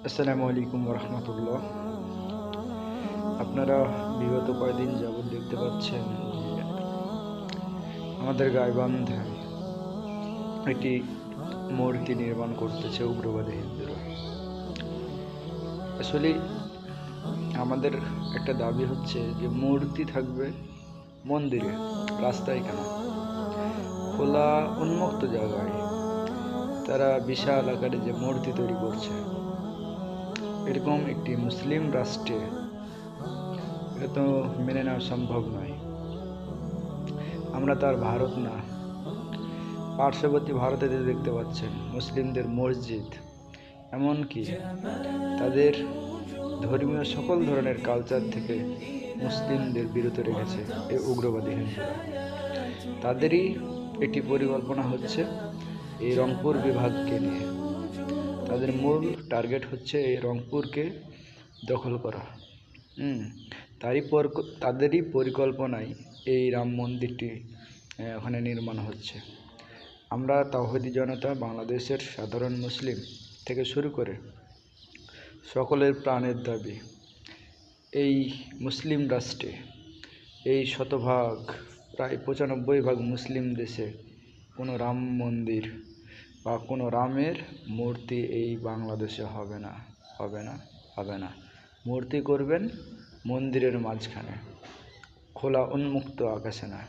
আসসালামু আলাইকুম রহমতুল্লাহ। আপনারা বিগত কয়েকদিন যাবৎ দেখতে পাচ্ছেন যে আমাদের গাইবান্ধে একটি মূর্তি নির্মাণ করতেছে উগ্রবাদী হিন্দুরা। আসলে আমাদের একটা দাবি হচ্ছে যে মূর্তি থাকবে মন্দিরে, রাস্তায় কেন, খোলা উন্মুক্ত জায়গায় তারা বিশাল আকারে যে মূর্তি তৈরি করছে, এরকম একটি মুসলিম রাষ্ট্রে এটা তো মেনে নেওয়া সম্ভব নয়। আমরা তো আর ভারত না। পার্শ্ববর্তী ভারতে দেখতে পাচ্ছেন মুসলিমদের মসজিদ, এমনকি তাদের ধর্মীয় সকল ধরনের কালচার থেকে মুসলিমদের বিরত রেখেছে এই উগ্রবাদী হিন্দুরা। তাদেরই একটি পরিকল্পনা হচ্ছে এই রংপুর বিভাগকে নিয়ে। তাদের মূল টার্গেট হচ্ছে এই রংপুরকে দখল করা। তাদেরই পরিকল্পনায় এই রাম মন্দিরটি ওখানে নির্মাণ হচ্ছে। আমরা তাওহীদি জনতা, বাংলাদেশের সাধারণ মুসলিম থেকে শুরু করে সকলের প্রাণের দাবি, এই মুসলিম রাষ্ট্রে, এই শতভাগ প্রায় 95% মুসলিম দেশে কোনো রাম মন্দির বা কোনো রামের মূর্তি এই বাংলাদেশে হবে না, হবে না, হবে না। মূর্তি করবেন মন্দিরের মাঝখানে, খোলা উন্মুক্ত আকাশে না।